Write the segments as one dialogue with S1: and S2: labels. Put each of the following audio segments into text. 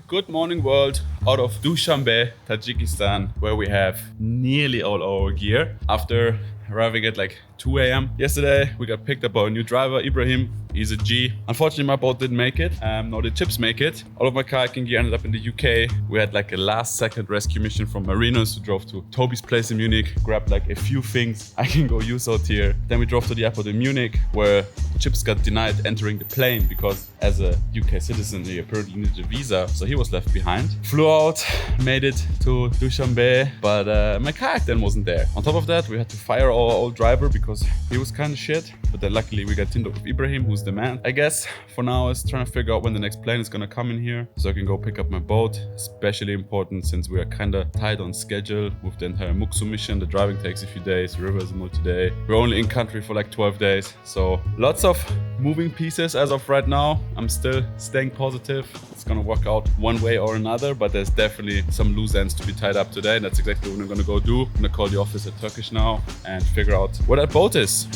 S1: Good morning world out of Dushanbe, Tajikistan, where we have nearly all our gear. After arriving at like 2 a.m. yesterday, we got picked up by our new driver, Ibrahim. He's a G. Unfortunately, my boat didn't make it. No, the chips make it. All of my kayaking gear ended up in the UK. We had like a last second rescue mission from mariners who drove to Toby's place in Munich, grabbed like a few things I can go use out here. Then we drove to the airport in Munich, where Chips got denied entering the plane because as a UK citizen, he apparently needed a visa, so he was left behind. Flew out, made it to Dushanbe, but my kayak then wasn't there. On top of that, we had to fire our old driver because he was kind of shit. But then luckily we got teamed up with Ibrahim, who's the man. I guess for now is trying to figure out when the next plane is gonna come in here so I can go pick up my boat. Especially important since we are kind of tight on schedule with the entire Muksu mission. The driving takes a few days, river is more today. We're only in country for like 12 days. So lots of moving pieces as of right now. I'm still staying positive. It's gonna work out one way or another, but there's definitely some loose ends to be tied up today. And that's exactly what I'm gonna go do. I'm gonna call the office at Turkish now and figure out where that boat is.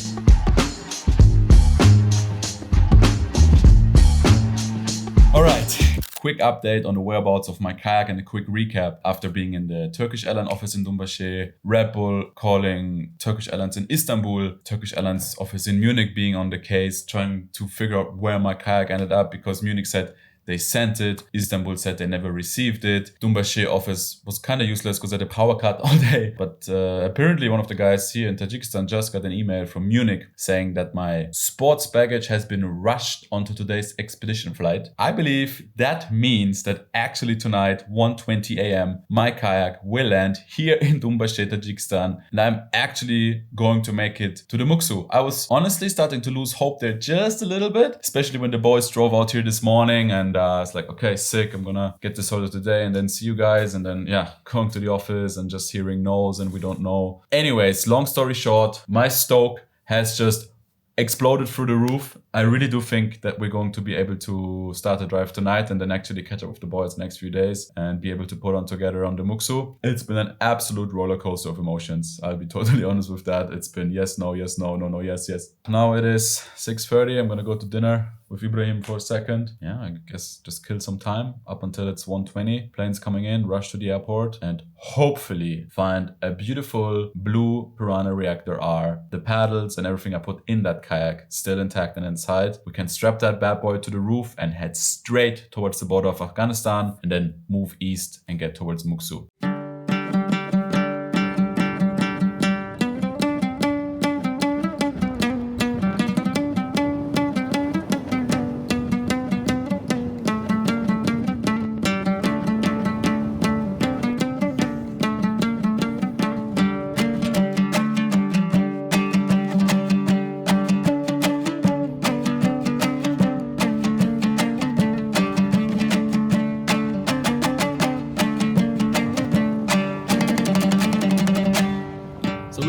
S1: All right, quick update on the whereabouts of my kayak and a quick recap after being in the Turkish Airlines office in Dumbashi, Red Bull calling Turkish Airlines in Istanbul, Turkish Airlines office in Munich being on the case, trying to figure out where my kayak ended up because Munich said they sent it. Istanbul said they never received it. Dumbashi office was kind of useless because they had a power cut all day. But apparently one of the guys here in Tajikistan just got an email from Munich saying that my sports baggage has been rushed onto today's expedition flight. I believe that means that actually tonight, 1:20 a.m., my kayak will land here in Dumbashi, Tajikistan. And I'm actually going to make it to the Muksu. I was honestly starting to lose hope there just a little bit, especially when the boys drove out here this morning and it's like, okay, sick, I'm gonna get this sorted today and then see you guys. And then, going to the office and just hearing no's and we don't know. Anyways, long story short, my stoke has just exploded through the roof. I really do think that we're going to be able to start a drive tonight and then actually catch up with the boys next few days and be able to put on together on the Muksu. It's been an absolute roller coaster of emotions. I'll be totally honest with that. It's been yes, no, yes, no, no, no, yes, yes. Now it is 6:30. I'm gonna go to dinner with Ibrahim for a second. I guess just kill some time up until it's 1:20. Planes coming in, rush to the airport and hopefully find a beautiful blue Piranha Reactor R. The paddles and everything I put in that kayak still intact and inside. We can strap that bad boy to the roof and head straight towards the border of Afghanistan and then move east and get towards Muksu.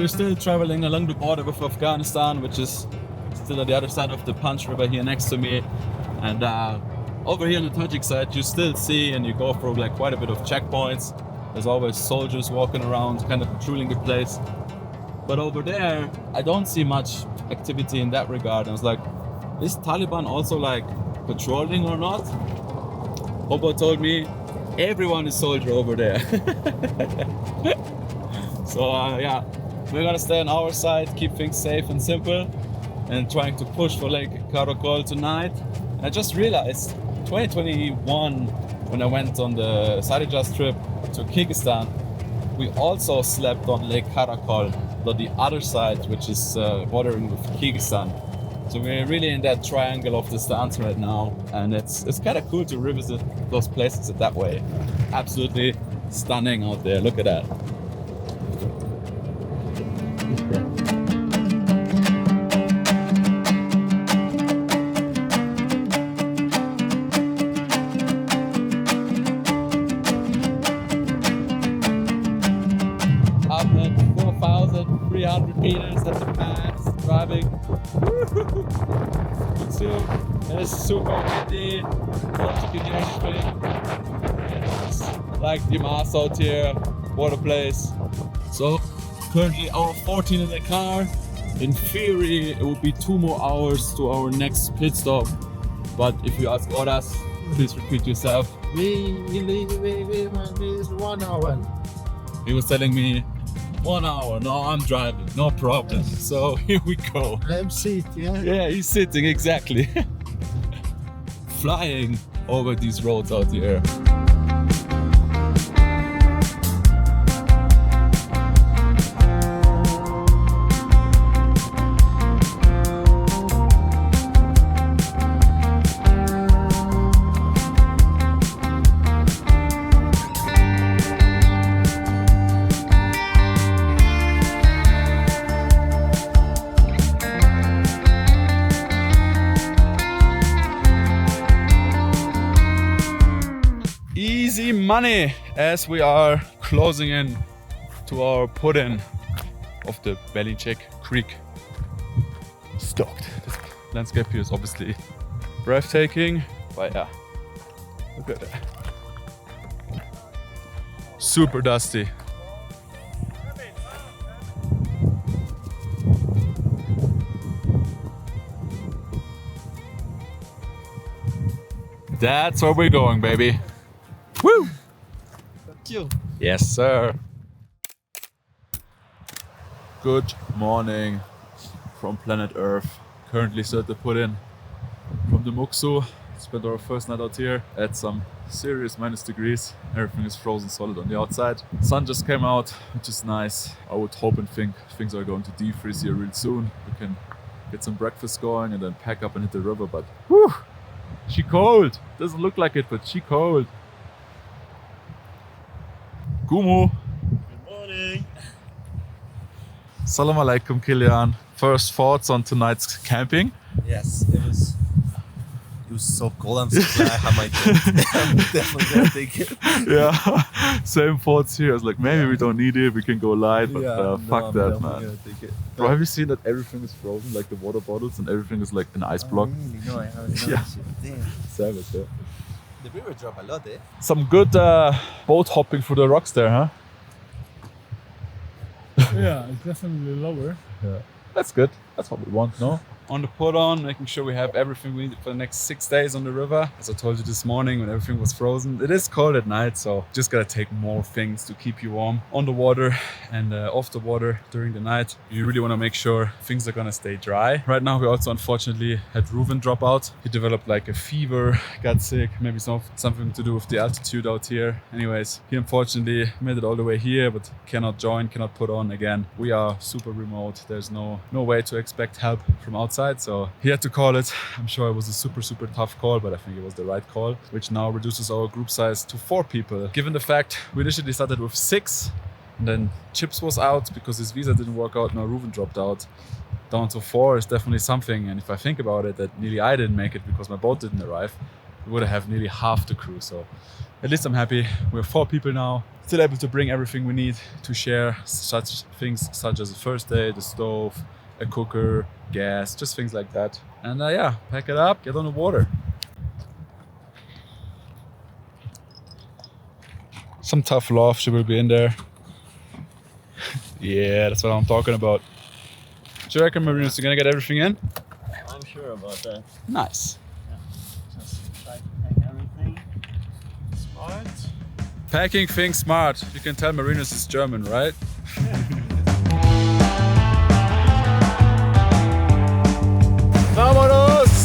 S1: We're still traveling along the border with Afghanistan, which is still on the other side of the Punch River here next to me. And over here on the Tajik side, you still see and you go through like quite a bit of checkpoints. There's always soldiers walking around, kind of patrolling the place. But over there, I don't see much activity in that regard. I was like, is Taliban also like patrolling or not? Hobo told me everyone is soldier over there. So we're gonna stay on our side, keep things safe and simple, and trying to push for Lake Karakol tonight. And I just realized 2021, when I went on the Sary Jaz trip to Kyrgyzstan, we also slept on Lake Karakol, on the other side, which is bordering with Kyrgyzstan. So we're really in that triangle of the stance right now, and it's kind of cool to revisit those places that way. Absolutely stunning out there. Look at that. Up at 4,300 meters at the max, driving. It's super windy, it's like the mass out here, what a place. So currently hour 14 in the car. In theory, it would be 2 more hours to our next pit stop. But if you ask others, Please repeat yourself.
S2: We leave 1 hour.
S1: He was telling me 1 hour. No, I'm driving. No problem. So here we go.
S2: I'm sitting. Yeah.
S1: Yeah, he's sitting exactly. Flying over these roads out here. Easy money as we are closing in to our put-in of the Belinchek Creek. Stoked. This landscape here is obviously breathtaking, but yeah, look at that. Super dusty. That's where we're going, baby. Woo!
S2: Thank you.
S1: Yes, sir. Good morning from planet Earth. Currently still at the put-in from the Muksu. Spent our first night out here at some serious minus degrees. Everything is frozen solid on the outside. Sun just came out, which is nice. I would hope and think things are going to defreeze here real soon. We can get some breakfast going and then pack up and hit the river, but whew, she cold. Doesn't look like it, but she cold. Gumu.
S3: Good morning.
S1: Salam alaikum, Kilian. First thoughts on tonight's camping?
S3: Yes, it was so cold. I'm so glad I have my tent. I'm definitely gonna take it.
S1: Yeah, same thoughts here. I was like, maybe we don't need it. We can go light, but fuck that, man.
S3: Gonna take it.
S1: Bro, have you seen that everything is frozen, like the water bottles and everything is like an ice block?
S3: Really? No, I haven't noticed
S1: Yeah.
S3: it. Damn.
S1: Savage, yeah.
S3: The river dropped a lot, eh?
S1: Some good boat hopping through the rocks there, huh?
S4: Yeah, it's definitely lower.
S1: Yeah. That's good. That's what we want, no? On the put on, making sure we have everything we need for the next 6 days on the river. As I told you this morning when everything was frozen, it is cold at night, so just gotta take more things to keep you warm on the water and off the water during the night. You really wanna make sure things are gonna stay dry. Right now we also unfortunately had Reuven drop out. He developed like a fever, got sick, maybe something to do with the altitude out here. Anyways, he unfortunately made it all the way here, but cannot join, cannot put on again. We are super remote. There's no way to expect help from outside. So he had to call it. I'm sure it was a super tough call, but I think it was the right call, which now reduces our group size to 4 people. Given the fact we initially started with 6, and then Chips was out because his visa didn't work out, now Reuven dropped out. Down to 4 is definitely something, and if I think about it, that nearly I didn't make it because my boat didn't arrive, we would have nearly half the crew. So at least I'm happy. We're 4 people now, still able to bring everything we need to share, such things such as a first aid, a stove, a cooker, gas, just things like that. And yeah, pack it up, get on the water. Some tough love, she will be in there. Yeah, that's what I'm talking about. Do you reckon, Marinos, you're gonna get everything in?
S3: I'm sure about that.
S1: Nice.
S3: Just try to pack everything. Smart.
S1: Packing things smart. You can tell Marinos is German, right? ¡Vámonos!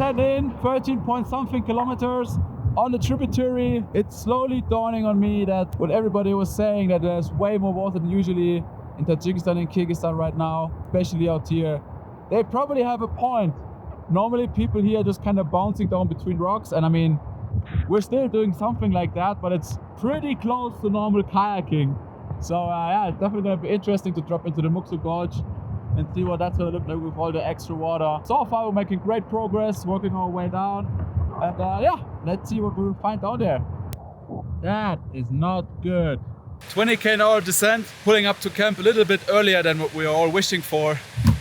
S1: 10 in, 13 point something kilometers on the tributary. It's slowly dawning on me that what everybody was saying, that there's way more water than usually in Tajikistan and Kyrgyzstan right now, especially out here. They probably have a point. Normally people here are just kind of bouncing down between rocks, and I mean, we're still doing something like that, but it's pretty close to normal kayaking. So yeah, it's definitely gonna be interesting to drop into the Muksu Gorge and see what that's gonna look like with all the extra water. So far we're making great progress, working our way down, and yeah, let's see what we'll find down there. That is not good. 20k an hour descent, pulling up to camp a little bit earlier than what we are all wishing for,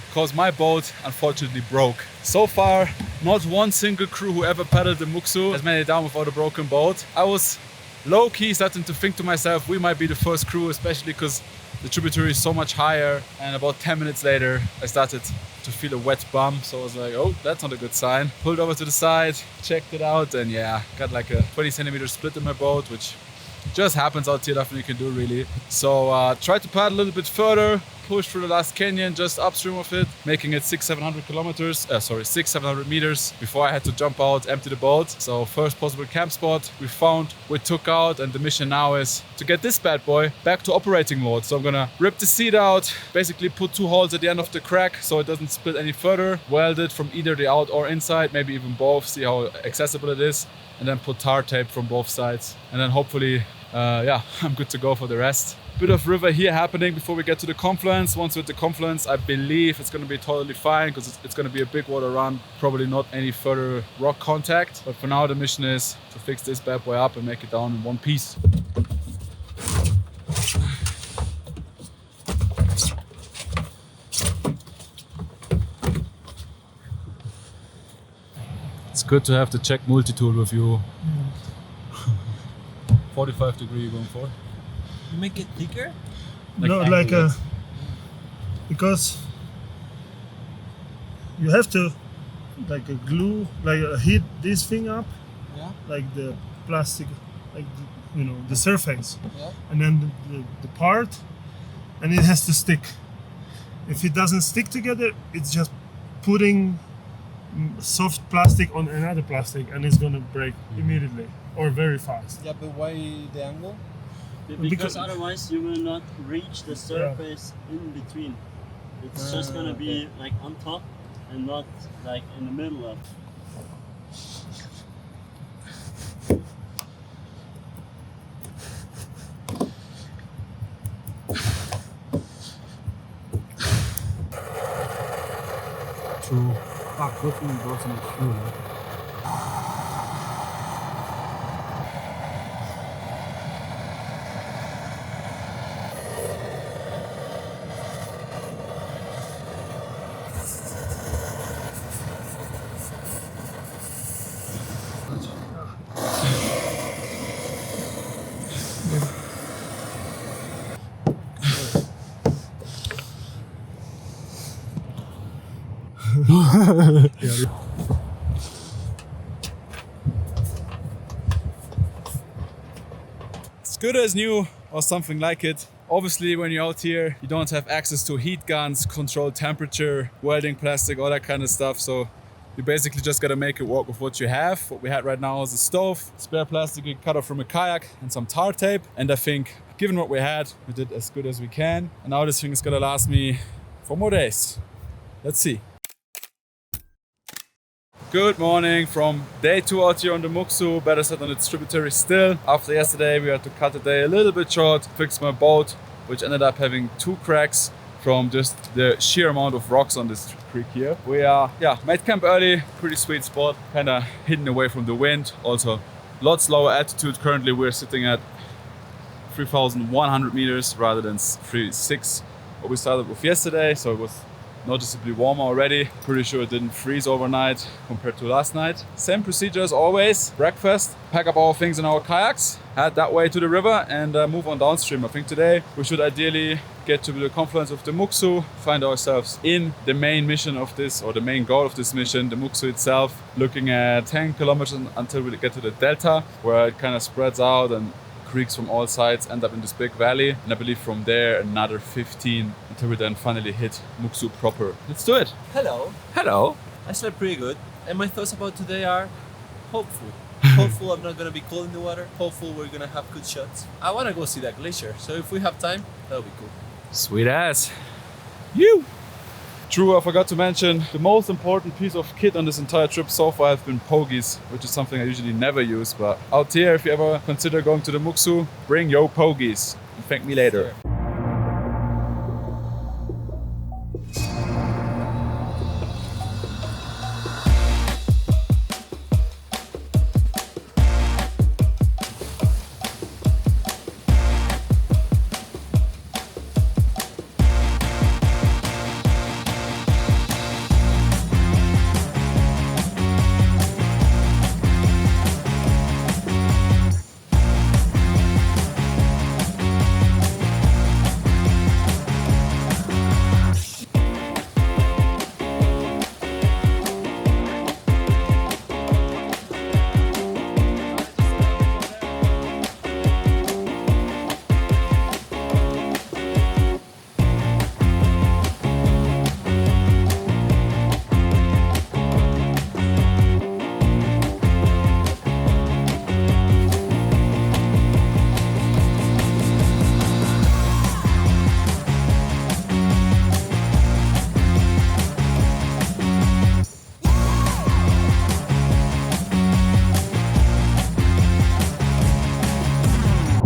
S1: because my boat unfortunately broke. So far, not one single crew who ever paddled the Muksu has made it down without a broken boat. I was low-key starting to think to myself, we might be the first crew, especially because the tributary is so much higher. And about 10 minutes later, I started to feel a wet bum. So I was like, oh, that's not a good sign. Pulled over to the side, checked it out, and yeah, got like a 20 centimeter split in my boat, which just happens out here, nothing you can do really. So tried to paddle a little bit further, push through the last canyon just upstream of it, making it 600-700 meters before I had to jump out, empty the boat. So first possible camp spot we found, we took out, and the mission now is to get this bad boy back to operating mode. So I'm gonna rip the seat out, basically put 2 holes at the end of the crack so it doesn't split any further, weld it from either the out or inside, maybe even both, see how accessible it is, and then put tar tape from both sides, and then hopefully yeah, I'm good to go for the rest. Bit of river here happening before we get to the confluence. Once we're at the confluence, I believe it's going to be totally fine, because it's going to be a big water run, probably not any further rock contact. But for now the mission is to fix this bad boy up and make it down in one piece. It's good to have the check multi-tool with you. 45 degree you're going for?
S3: You make it thicker?
S4: No, like because you have to like a glue, like heat this thing up,
S3: Yeah.
S4: like the plastic, like you know the surface,
S3: Yeah.
S4: and then the part, and it has to stick. If it doesn't stick together, it's just putting soft plastic on another plastic, and it's gonna break immediately or very fast.
S3: Yeah, but why the angle?
S4: Because-
S5: Because otherwise you will not reach the surface in between. It's just gonna be like on top and not like in the middle of.
S1: True. Ah, good thing we brought some fuel. As good as new, or something like it. Obviously, when you're out here, you don't have access to heat guns, control temperature, welding plastic, all that kind of stuff. So you basically just gotta make it work with what you have. What we had right now is a stove, spare plastic we cut off from a kayak, and some tar tape. And I think, given what we had, we did as good as we can. And now this thing is gonna last me 4 more days. Let's see. Good morning from day 2 out here on the Muksu, better said on its tributary still. After yesterday we had to cut the day a little bit short, fix my boat, which ended up having 2 cracks from just the sheer amount of rocks on this creek here. We made camp early, pretty sweet spot, kind of hidden away from the wind. Also lots lower altitude. Currently we're sitting at 3,100 meters rather than 3,600 what we started with yesterday, so it was noticeably warmer already. Pretty sure it didn't freeze overnight compared to last night. Same procedure as always. Breakfast, pack up our things in our kayaks, head that way to the river and move on downstream. I think today we should ideally get to the confluence of the Muksu, find ourselves in the main mission of this, or the main goal of this mission, the Muksu itself, looking at 10 kilometers until we get to the delta, where it kind of spreads out and creeks from all sides end up in this big valley, and I believe from there another 15 until we then finally hit Muksu proper. Let's do it.
S3: Hello.
S1: Hello.
S3: I slept pretty good. And my thoughts about today are hopeful. Hopeful I'm not gonna be cold in the water. Hopeful we're gonna have good shots. I wanna go see that glacier. So if we have time, that'll be cool.
S1: Sweet ass. You. True, I forgot to mention, the most important piece of kit on this entire trip so far has been pogies, which is something I usually never use. But out here, if you ever consider going to the Muksu, bring your pogies. Thank me later.
S3: Sure.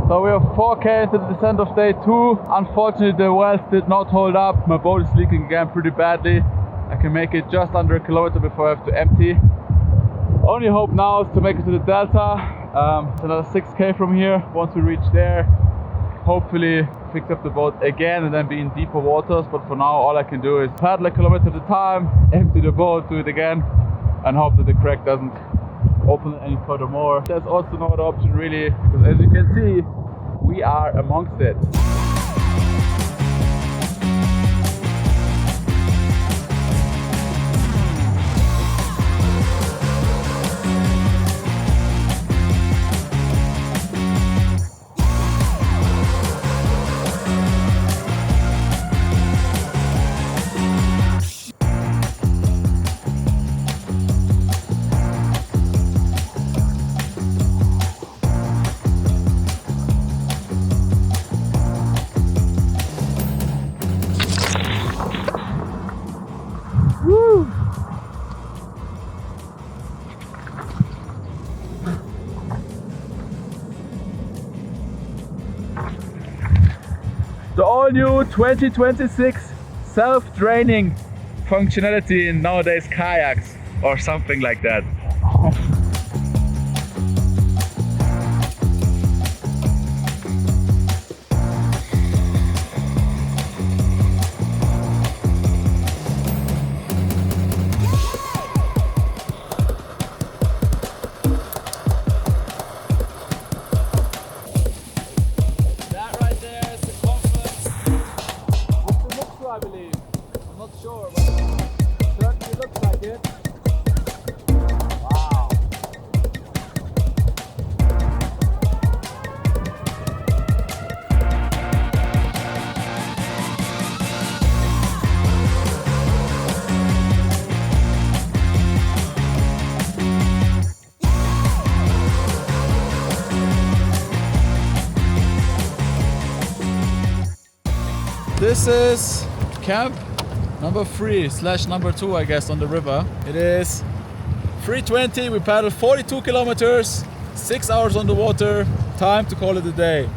S1: So we are 4K into the descent of day 2. Unfortunately, the wells did not hold up. My boat is leaking again pretty badly. I can make it just under a kilometer before I have to empty. Only hope now is to make it to the delta. It's another 6K from here. Once we reach there, hopefully fix up the boat again and then be in deeper waters. But for now, all I can do is paddle a kilometer at a time, empty the boat, do it again, and hope that the crack doesn't open any furthermore. There's also no other option really, because as you can see, we are amongst it. The all-new 2026 self-draining functionality in nowadays kayaks, or something like that. That right there is the confluence of the Muksu, I believe. I'm not sure, but it certainly looks like it. Wow. This is camp number 3/number 2, I guess, on the river. It is 3:20. We paddled 42 kilometers, 6 hours on the water. Time to call it a day.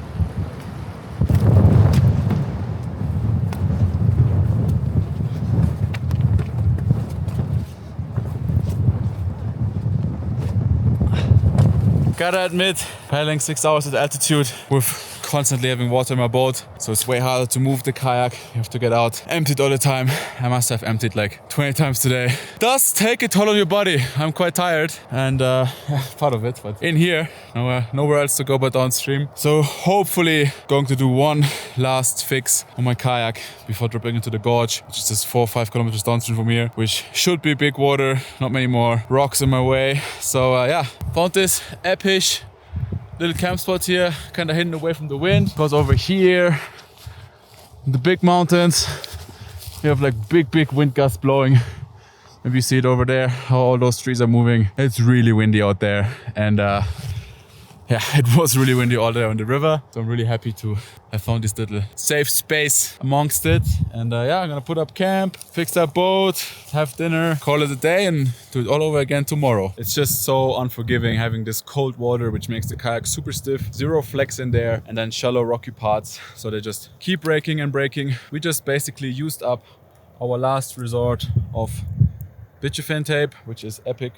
S1: Gotta admit, paddling 6 hours at altitude with constantly having water in my boat, so it's way harder to move the kayak. You have to get out emptied all the time. I must have emptied like 20 times today. Does take a toll on your body. I'm quite tired and part of it, but in here, nowhere else to go but downstream. So hopefully going to do one last fix on my kayak before dropping into the gorge, which is just 4 or 5 kilometers downstream from here, which should be big water, not many more rocks in my way. So yeah, found this epic little camp spot here, kind of hidden away from the wind, because over here in the big mountains we have like big wind gusts blowing. Maybe you see it over there, how all those trees are moving. It's really windy out there. And yeah, it was really windy all there on the river. So I'm really happy to have found this little safe space amongst it. And yeah, I'm gonna put up camp, fix that boat, have dinner, call it a day and do it all over again tomorrow. It's just so unforgiving having this cold water, which makes the kayak super stiff, zero flex in there, and then shallow rocky parts. So they just keep breaking and breaking. We just basically used up our last resort of bitufen tape, which is epic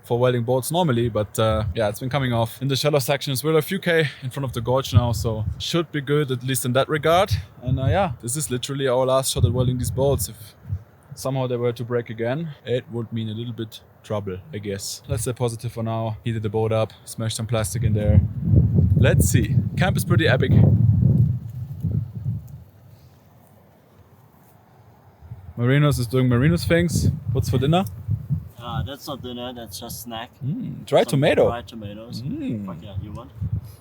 S1: for welding boats normally, but yeah, it's been coming off in the shallow sections. We're a few K in front of the gorge now, so should be good at least in that regard. And yeah, this is literally our last shot at welding these boats. If somehow they were to break again, it would mean a little bit trouble, I guess. Let's stay positive for now. Heated the boat up, smashed some plastic in there. Let's see. Camp is pretty epic. Marinos is doing Marinos things. What's for dinner?
S5: That's not dinner, that's just snack.
S1: Dried
S5: Some
S1: tomato.
S5: Dried tomatoes. Fuck yeah, you want?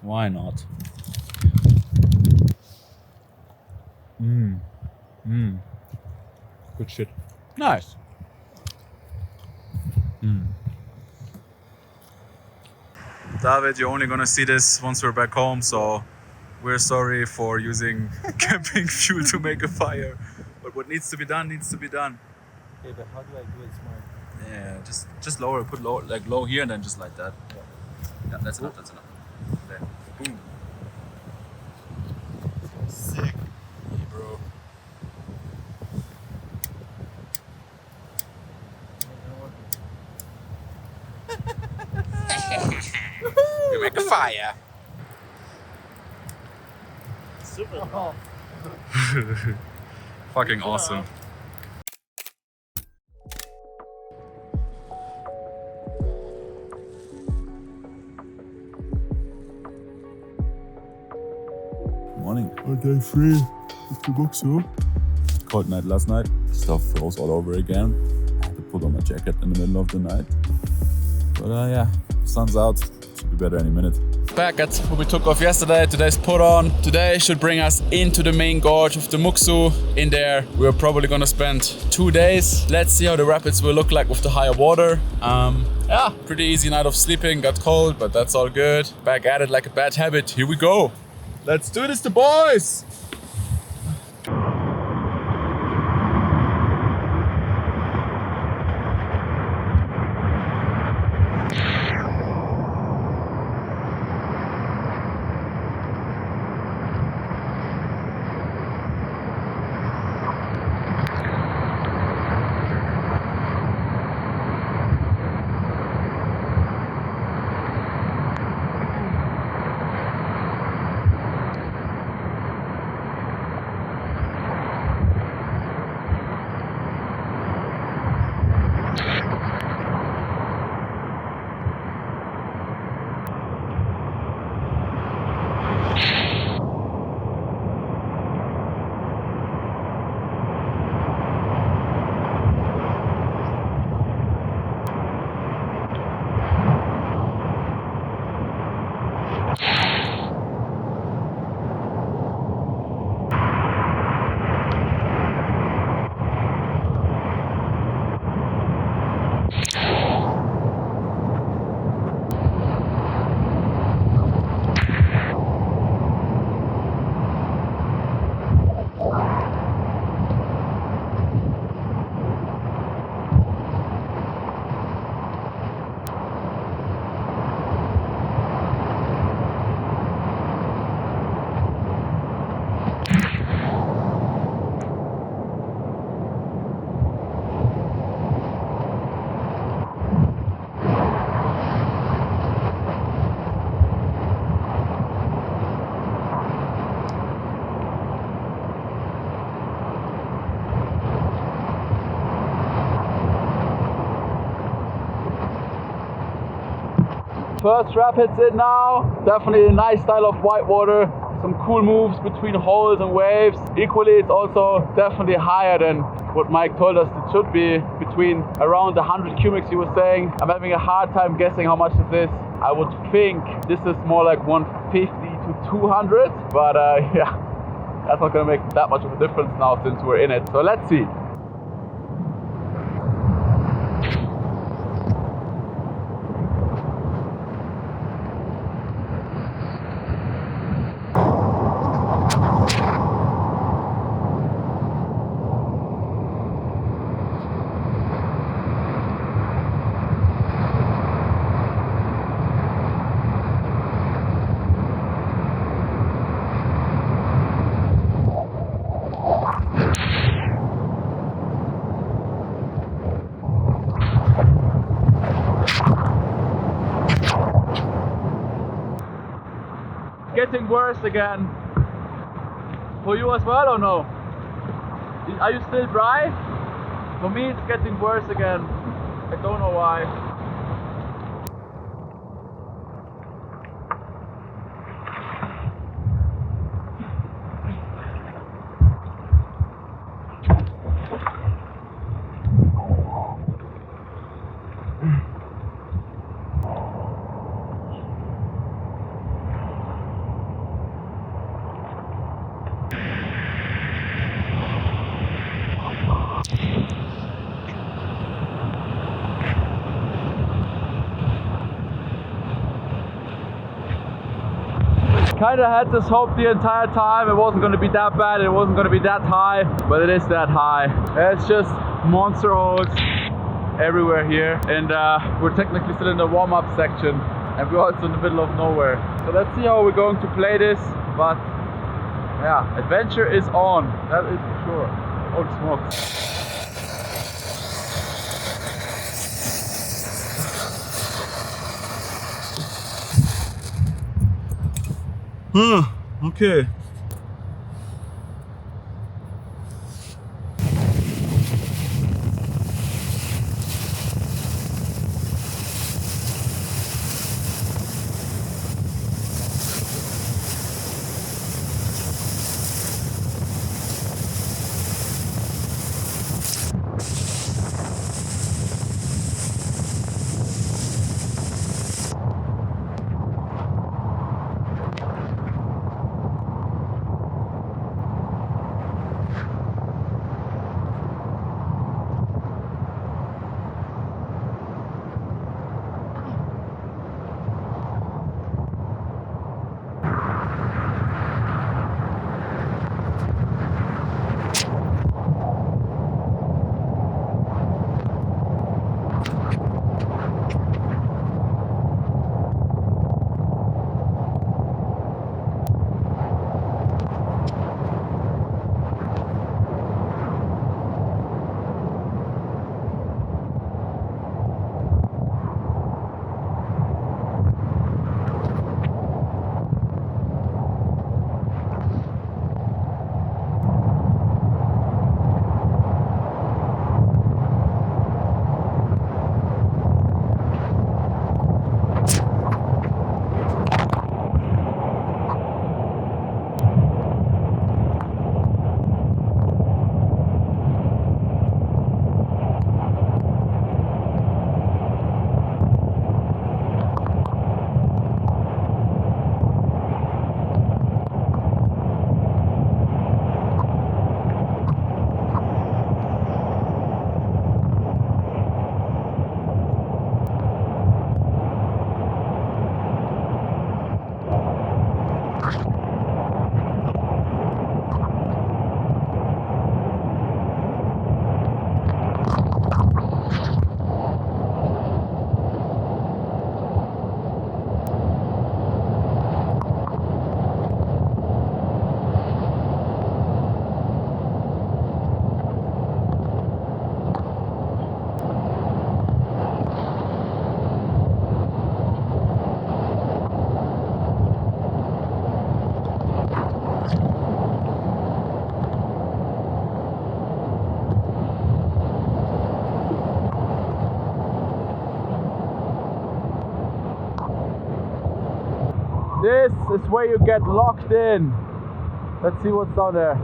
S1: Why not? Good shit. Nice. David, you're only gonna see this once we're back home, so we're sorry for using camping fuel to make a fire. But what needs to be done needs to be done.
S3: Okay, but how do I do it smart?
S1: Yeah, just lower, put low, like low here and then just like that. Yeah, that's enough, that's enough. There. Boom. Sick. Yeah, bro. We make a fire.
S5: Super.
S3: Oh.
S1: Fucking awesome. Morning. Day 3 with the Muksu. Cold night last night. Stuff froze all over again. I had to put on my jacket in the middle of the night. But yeah, sun's out. Should be better any minute. Back at what we took off yesterday. Today's put on. Today should bring us into the main gorge of the Muksu. In there, we're probably gonna spend 2 days. Let's see how the rapids will look like with the higher water. Yeah, pretty easy night of sleeping. Got cold, but that's all good. Back at it like a bad habit. Here we go. Let's do this, the boys! First rapids in now. Definitely a nice style of whitewater. Some cool moves between holes and waves. Equally, it's also definitely higher than what Mike told us it should be, between around 100 cubics he was saying. I'm having a hard time guessing how much this is. I would think this is more like 150 to 200, but yeah, that's not gonna make that much of a difference now since we're in it. So let's see. getting worse again. For you as well or no? Are you still dry? For me it's getting worse again. I don't know why. Kind of had this hope the entire time it wasn't going to be that bad, it wasn't going to be that high, but it is that high. It's just monster holes everywhere here, and we're technically still in the warm-up section, and we're also in the middle of nowhere. So let's see how we're going to play this, but yeah, adventure is on, that is for sure. Holy smokes. Okay. This is where you get locked in. Let's see what's down there.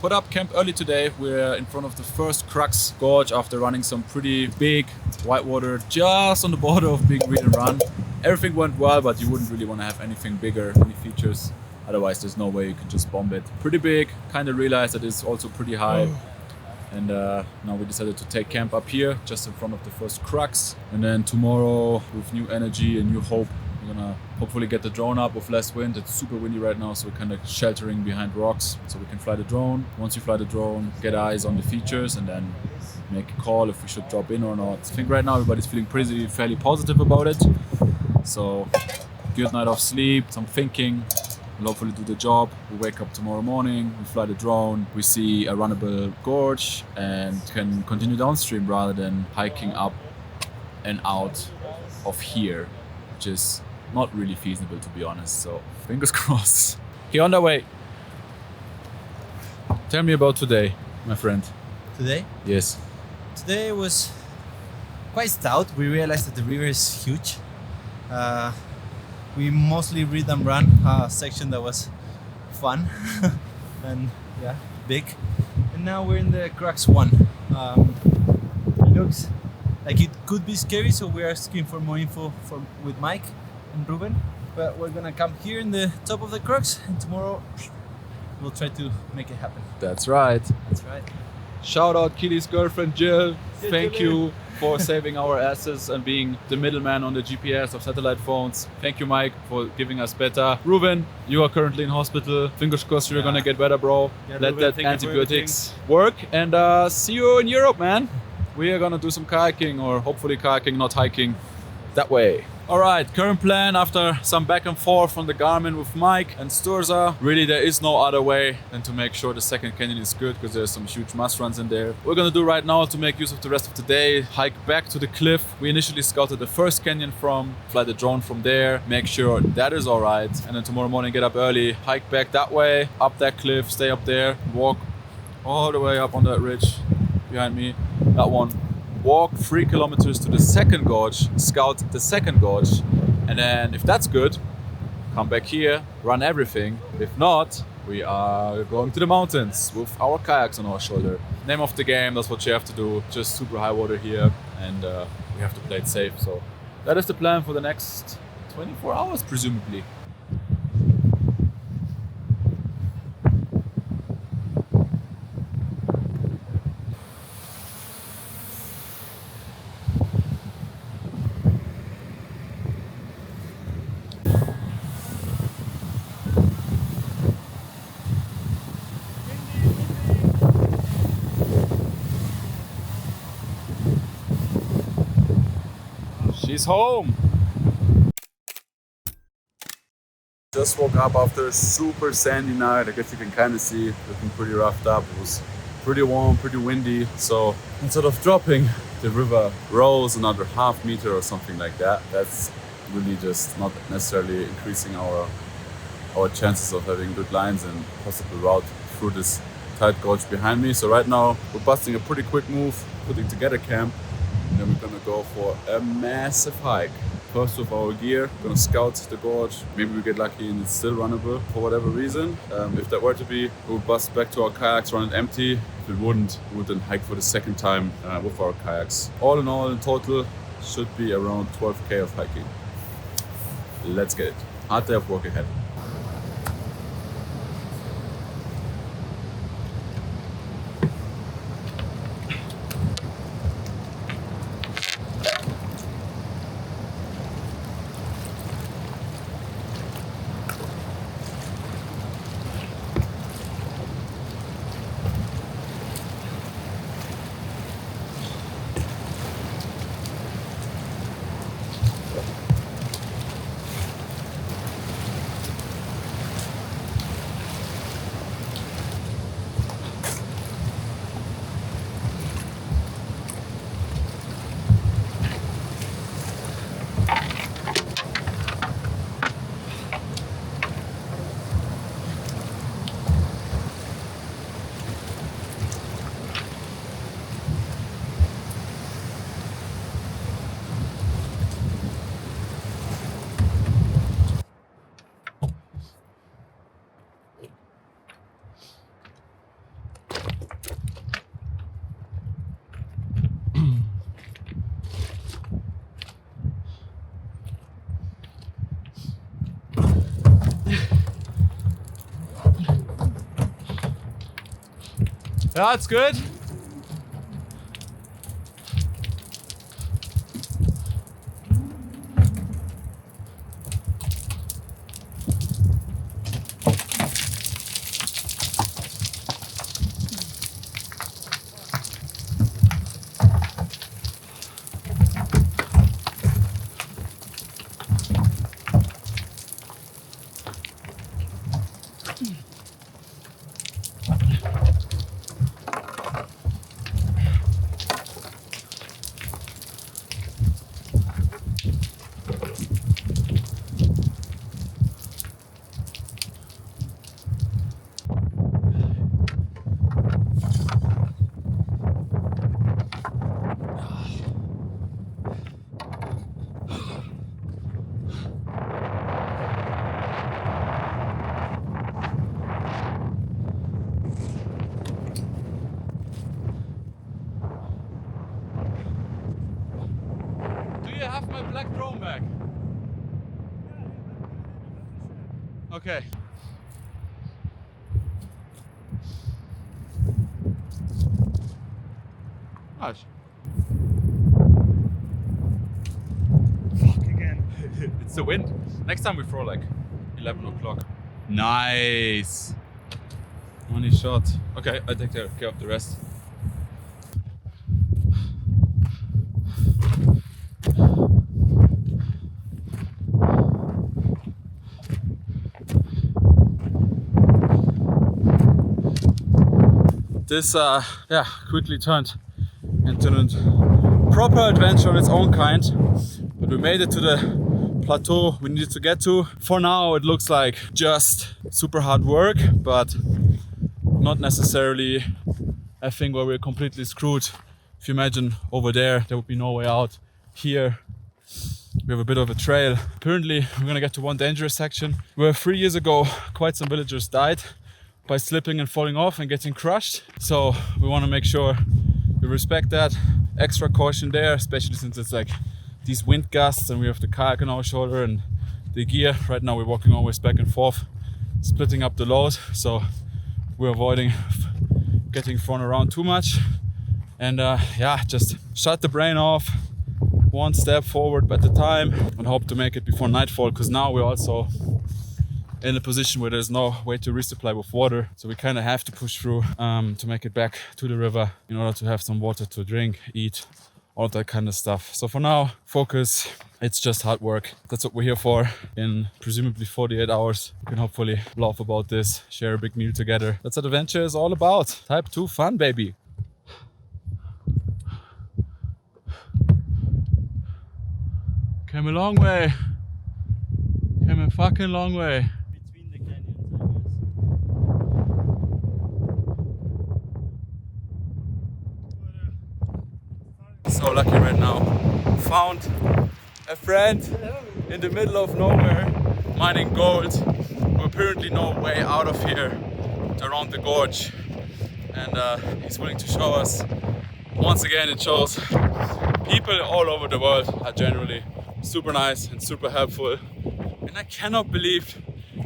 S1: Put up camp early today. We're in front of the first Bashkaus Gorge after running some pretty big whitewater just on the border of Big Read and Run. Everything went well, but you wouldn't really want to have anything bigger, any features. Otherwise, there's no way you can just bomb it. Pretty big, kind of realized that it's also pretty high. And now we decided to take camp up here, just in front of the first Bashkaus. And then tomorrow, with new energy and new hope, We're gonna hopefully get the drone up with less wind. It's super windy right now, so we're kind of sheltering behind rocks so we can fly the drone. Once you fly the drone, get eyes on the features and then make a call if we should drop in or not. I think right now everybody's feeling fairly positive about it. So good night of sleep, some thinking. We'll hopefully do the job. We wake up tomorrow morning, we fly the drone, we see a runnable gorge and can continue downstream rather than hiking up and out of here, which is not really feasible to be honest. So fingers crossed. Here on the way. Tell me about today, my friend.
S3: Today?
S1: Yes.
S3: Today was quite stout. We realized that the river is huge. We mostly read and run a section that was fun and yeah, big. And now we're in the Crux one. It looks like it could be scary, so we are asking for more info with Mike and Ruben. But we're gonna come here in the top of the Crux, and tomorrow we'll try to make it happen.
S1: That's right.
S3: That's right.
S1: Shout out Kili's girlfriend Jill.
S3: Yeah,
S1: Thank
S3: Jill.
S1: you for saving our asses and being the middleman on the GPS of satellite phones. Thank you, Mike, for giving us better. Ruben, you are currently in hospital. Fingers crossed you're gonna get better, bro.
S3: Yeah,
S1: Let
S3: Ruben,
S1: that
S3: thank you for
S1: antibiotics work. And see you in Europe, man. We are gonna do some kayaking, or hopefully kayaking, not hiking, that way. All right, current plan after some back and forth on the Garmin with Mike and Sturza. Really, there is no other way than to make sure the second canyon is good, because there's some huge must runs in there. We're gonna do right now to make use of the rest of the day, hike back to the cliff we initially scouted the first canyon from, fly the drone from there, make sure that is all right, and then tomorrow morning get up early, hike back that way, up that cliff, stay up there, walk all the way up on that ridge behind me, that one. Walk 3 kilometers to the second gorge, scout the second gorge, and then if that's good, come back here, run everything. If not, we are going to the mountains with our kayaks on our shoulder. Name of the game, that's what you have to do. Just super high water here, and we have to play it safe. So that is the plan for the next 24 hours, presumably. She's home. Just woke up after a super sandy night. I guess you can kind of see, looking pretty roughed up. It was pretty warm, pretty windy. So instead of dropping, the river rose another half meter or something like that. That's really just not necessarily increasing our chances of having good lines and possible route through this tight gorge behind me. So right now we're busting a pretty quick move, putting together camp. And then we're gonna go for a massive hike. First with our gear, gonna scout the gorge. Maybe we get lucky and it's still runnable for whatever reason. If that were to be, we'll bust back to our kayaks, run it empty. If it wouldn't, we would then hike for the second time with our kayaks. All in all, in total, should be around 12K of hiking. Let's get it. Hard day of work ahead. Yeah, it's good. my black drone bag? Okay. Nice.
S4: Fuck again.
S1: It's the wind. Next time we throw like 11 o'clock. Nice. Money shot. Okay, I take care of the rest. This quickly turned into a proper adventure of its own kind, but we made it to the plateau we needed to get to. For now it looks like just super hard work, but not necessarily a thing where we're completely screwed. If you imagine over there would be no way out. Here we have a bit of a trail. Apparently we're gonna get to one dangerous section where 3 years ago quite some villagers died by slipping and falling off and getting crushed. So we want to make sure we respect that. Extra caution there, especially since it's like these wind gusts and we have the kayak on our shoulder and the gear. Right now we're walking always back and forth, splitting up the load. So we're avoiding getting thrown around too much. And just shut the brain off, one step forward at a time, and hope to make it before nightfall, because now we're also in a position where there's no way to resupply with water. So we kind of have to push through to make it back to the river in order to have some water to drink, eat, all that kind of stuff. So for now, focus. It's just hard work. That's what we're here for. In presumably 48 hours, we can hopefully laugh about this, share a big meal together. That's what adventure is all about. Type 2 fun, baby. Came a long way. Came a fucking long way.
S5: Between the canyons, I guess.
S1: So lucky right now. Found a friend in the middle of nowhere mining gold. We apparently know way out of here to around the gorge, and he's willing to show us. Once again, it shows people all over the world are generally super nice and super helpful, and I cannot believe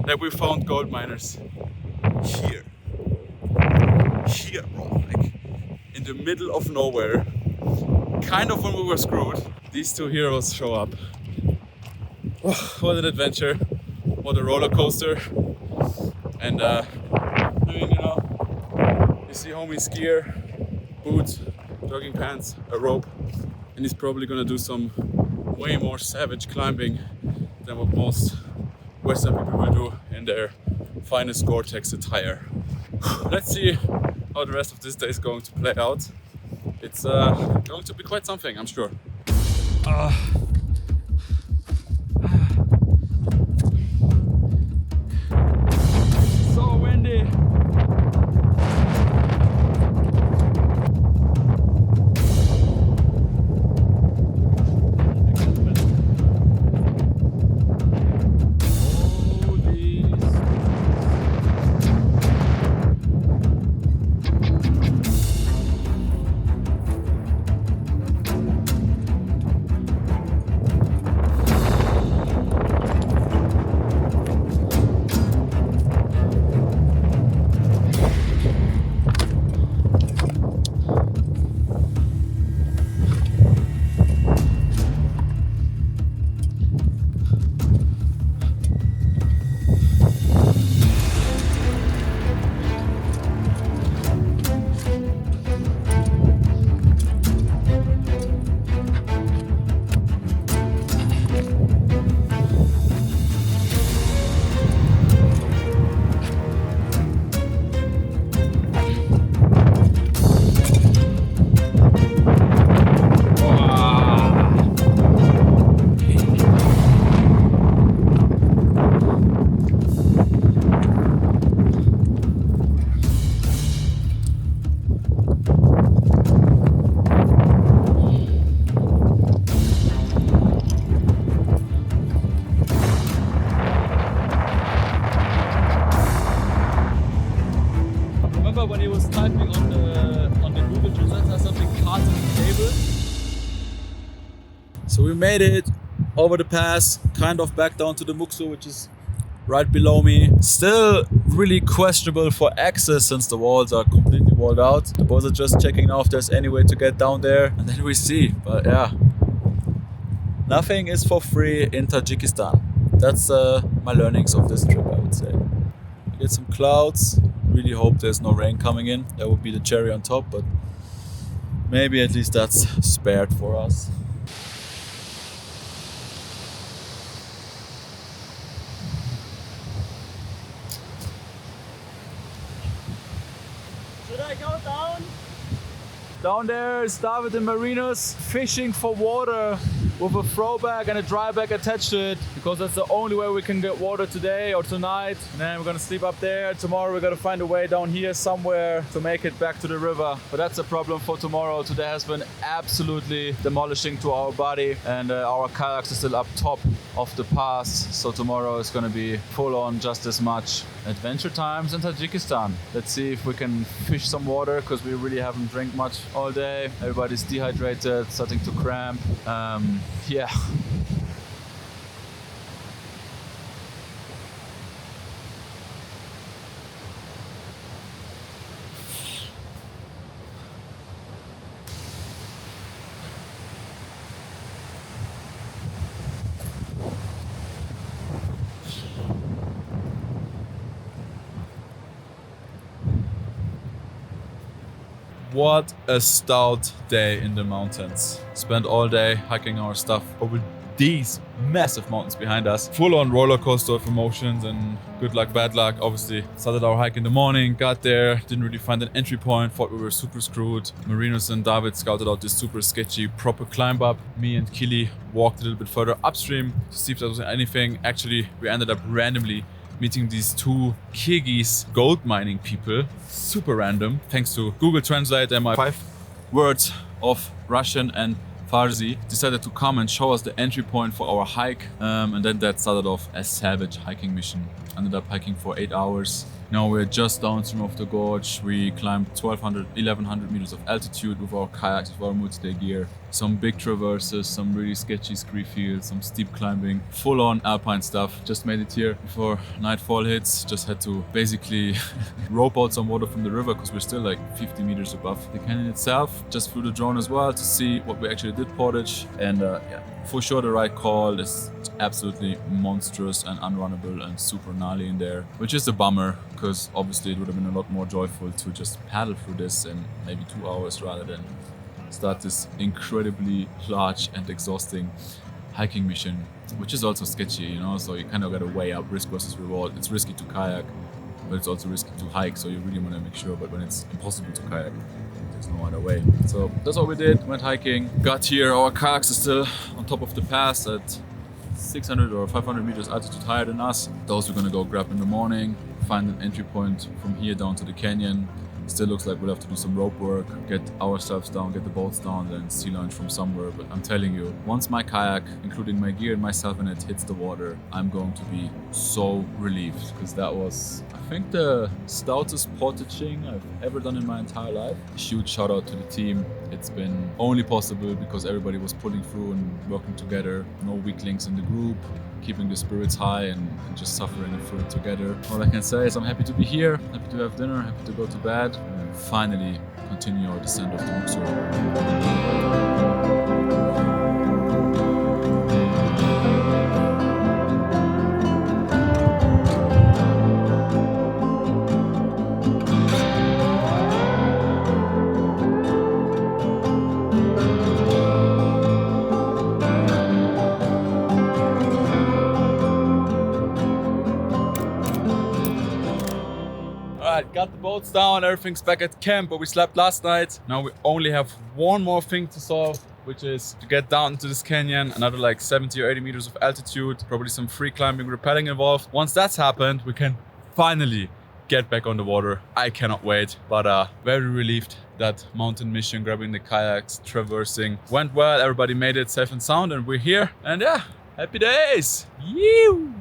S1: that we found gold miners here, bro, like in the middle of nowhere. Kind of when we were screwed, these two heroes show up. Oh, what an adventure, what a roller coaster. And you see homie's gear, boots, jogging pants, a rope, and he's probably gonna do some way more savage climbing than what most Western people will do in their finest Gore-Tex attire. Let's see how the rest of this day is going to play out. It's going to be quite something, I'm sure. So windy. So we made it over the pass, kind of back down to the Muksu, which is right below me. Still really questionable for access since the walls are completely walled out. The boys are just checking now if there's any way to get down there, and then we see. But yeah, nothing is for free in Tajikistan. That's my learnings of this trip, I would say. We get some clouds. Really hope there's no rain coming in. That would be the cherry on top, but maybe at least that's spared for us.
S5: Should I go down?
S1: Down there is David and Marinos fishing for water with a throw bag and a dry bag attached to it, because that's the only way we can get water today or tonight. And then we're gonna sleep up there. Tomorrow we're gonna find a way down here somewhere to make it back to the river. But that's a problem for tomorrow. Today has been absolutely demolishing to our body, and our kayaks are still up top of the pass. So tomorrow is gonna be full on just as much adventure times in Tajikistan. Let's see if we can fish some water, because we really haven't drank much all day. Everybody's dehydrated, starting to cramp. Yeah. What a stout day in the mountains. Spent all day hiking our stuff over these massive mountains behind us. Full on roller coaster of emotions and good luck, bad luck. Obviously, started our hike in the morning, got there, didn't really find an entry point, thought we were super screwed. Marinos and David scouted out this super sketchy proper climb up. Me and Kili walked a little bit further upstream to see if there was anything. Actually, we ended up randomly meeting these two Kyrgyz gold mining people. Super random. Thanks to Google Translate and my 5 words of Russian and Farsi, decided to come and show us the entry point for our hike. And then that started off a savage hiking mission. Ended up hiking for 8 hours. Now we're just downstream of the gorge. We climbed 1100 meters of altitude with our kayaks, with our multi-day gear. Some big traverses, some really sketchy scree fields, some steep climbing, full-on alpine stuff. Just made it here before nightfall hits. Just had to basically rope out some water from the river, because we're still like 50 meters above the canyon itself. Just flew the drone as well to see what we actually did portage. And yeah, for sure the right call. It's absolutely monstrous and unrunnable and super gnarly in there, which is a bummer, because obviously it would have been a lot more joyful to just paddle through this in maybe 2 hours rather than start this incredibly large and exhausting hiking mission, which is also sketchy, you know, so you kind of got to weigh up risk versus reward. It's risky to kayak, but it's also risky to hike, so you really want to make sure. But when it's impossible to kayak, there's no other way. So that's what we did. Went hiking, got here. Our kayaks are still on top of the pass at 600 or 500 meters altitude higher than us. Those we're gonna go grab in the morning, find an entry point from here down to the canyon. Still looks like we'll have to do some rope work, get ourselves down, get the boats down, then sea launch from somewhere. But I'm telling you, once my kayak, including my gear and myself in it, hits the water, I'm going to be so relieved, because that was, I think, the stoutest portaging I've ever done in my entire life. Huge shout out to the team. It's been only possible because everybody was pulling through and working together. No weak links in the group, keeping the spirits high and just suffering through it together. All I can say is I'm happy to be here, happy to have dinner, happy to go to bed, and finally continue our descent of the Muksu. Got the boats down, everything's back at camp where we slept last night. Now we only have one more thing to solve, which is to get down into this canyon, another like 70 or 80 meters of altitude, probably some free climbing, rappelling involved. Once that's happened, we can finally get back on the water. I cannot wait, but very relieved that mountain mission, grabbing the kayaks, traversing, went well. Everybody made it safe and sound, and we're here. And yeah, happy days! Yew!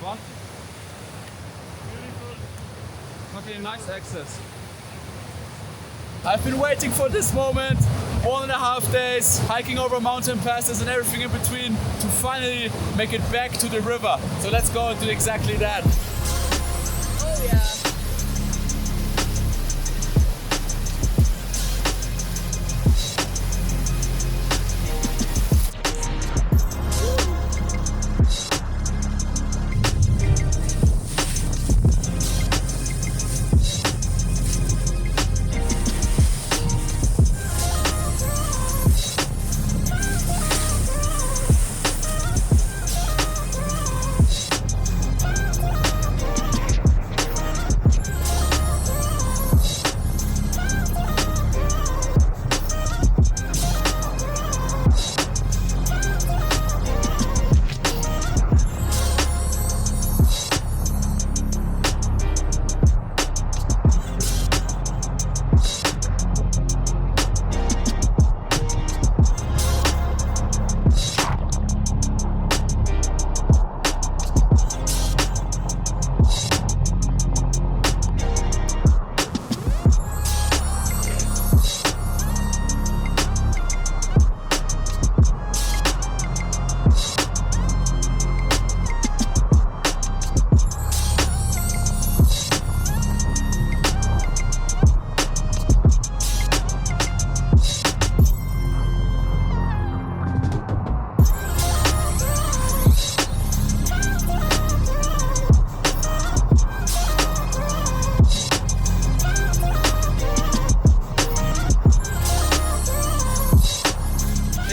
S1: one? Okay, nice access. I've been waiting for this moment 1.5 days, hiking over mountain passes and everything in between to finally make it back to the river. So let's go and do exactly that.
S6: Oh yeah.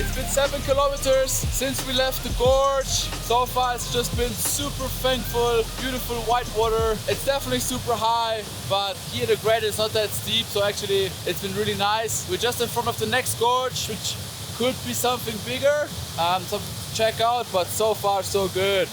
S1: It's been 7 kilometers since we left the gorge. So far it's just been super thankful, beautiful white water. It's definitely super high, but here the grade is not that steep, so actually it's been really nice. We're just in front of the next gorge, which could be something bigger, something to check out, but so far so good.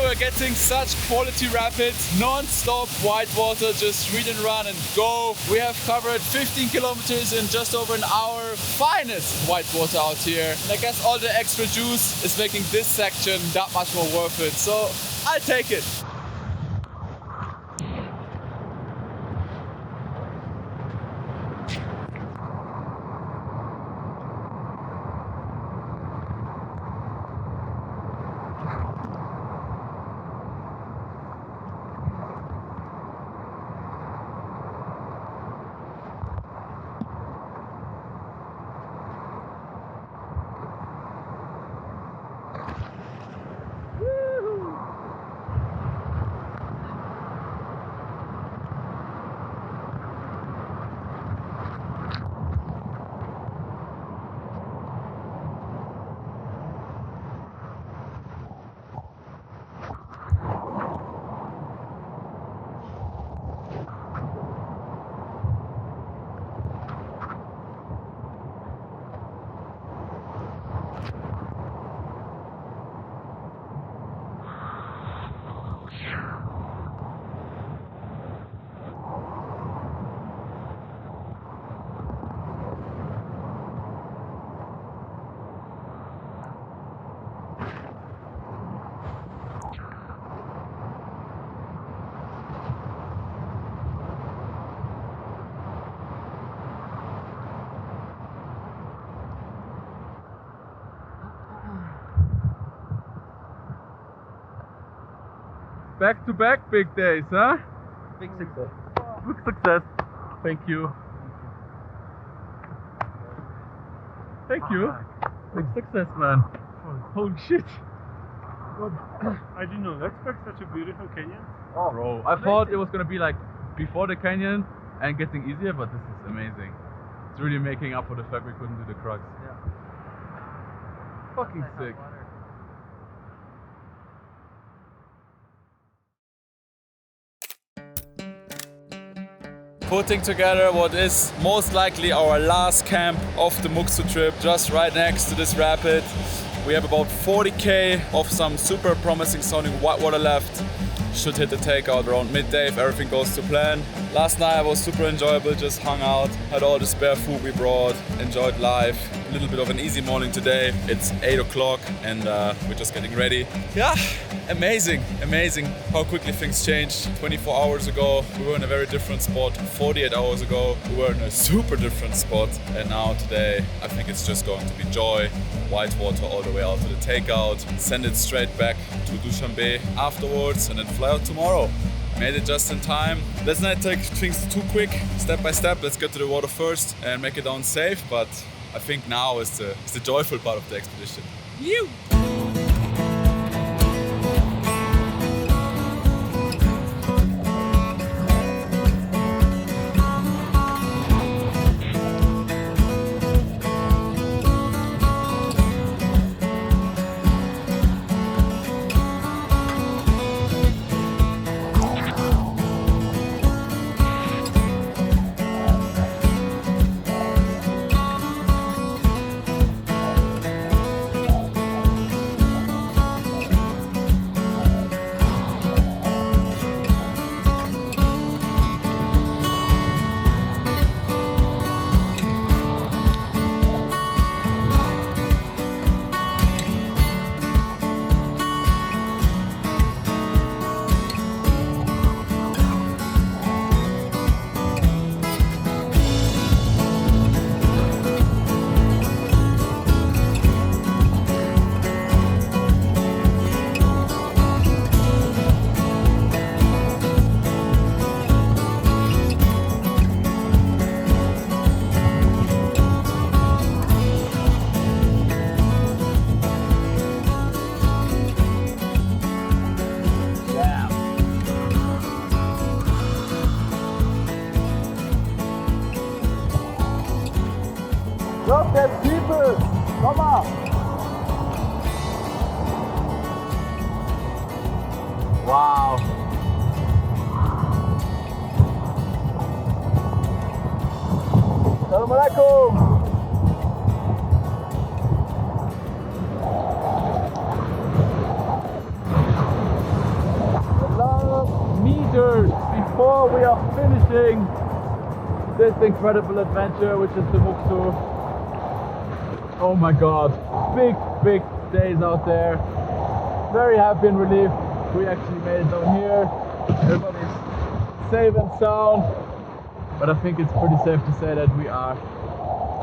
S1: We're getting such quality rapids, non-stop white water, just read and run and go. We have covered 15 kilometers in just over an hour. Finest white water out here. And I guess all the extra juice is making this section that much more worth it. So I'll take it. Back-to-back big days, huh? Big success. Big success. Thank you. Thank you. Big success, man. Holy shit.
S4: I did not expect such a beautiful canyon.
S1: Oh, bro. I thought it was gonna be like before the canyon and getting easier, but this is amazing. It's really making up for the fact we couldn't do the crux.
S3: Yeah.
S1: Fucking sick. Putting together what is most likely our last camp of the Muksu trip, just right next to this rapid. We have about 40k of some super promising sounding whitewater left. Should hit the takeout around midday if everything goes to plan. Last night was super enjoyable, just hung out, had all the spare food we brought, enjoyed life. A little bit of an easy morning today. It's 8 o'clock and we're just getting ready. Yeah, amazing how quickly things changed. 24 hours ago, we were in a very different spot. 48 hours ago, we were in a super different spot. And now today, I think it's just going to be joy. Whitewater all the way out to the takeout, send it straight back to Dushanbe afterwards and then fly out tomorrow. Made it just in time. Let's not take things too quick, step by step. Let's get to the water first and make it down safe. But I think now is the joyful part of the expedition. You.
S7: Look at people! Come on! Wow! Assalamu alaikum!
S1: Meters before we are finishing this incredible adventure, which is the Muksu. Oh my god, big days out there. Very happy and relieved we actually made it down here. Everybody's safe and sound, but I think it's pretty safe to say that we are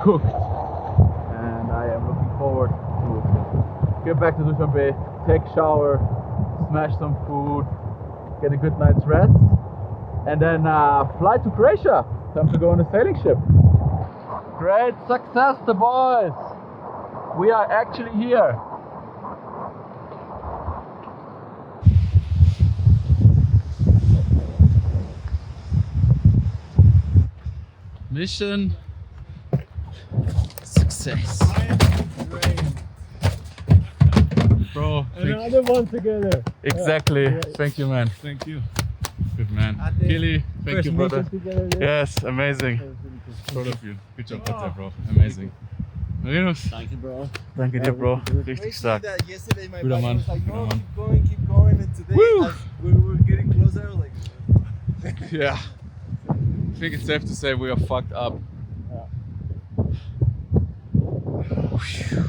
S1: cooked, and I am looking forward to get back to Dushanbe, take a shower, smash some food, get a good night's rest, and then fly to Croatia. Time to go on a sailing ship. Great success, the boys! We are actually here. Mission success. Bro,
S2: Another one together.
S1: exactly.
S2: Yeah.
S1: Thank you, man.
S2: Thank you.
S1: Good man. Kili, thank you, brother.
S2: Together,
S1: Yes, amazing. Proud of you. Good job, bro. Amazing. Marinus,
S5: Thank you, bro.
S1: danke dir, Bro. Richtig stark.
S3: That yesterday my
S1: Guter
S3: body
S1: Mann,
S3: was like,
S1: guter
S3: no,
S1: Mann.
S3: keep going, and today
S1: Woo!
S3: as we were getting closer, I was like,
S1: Yeah. I think it's safe to say we are fucked up.
S2: Yeah.
S1: Whew.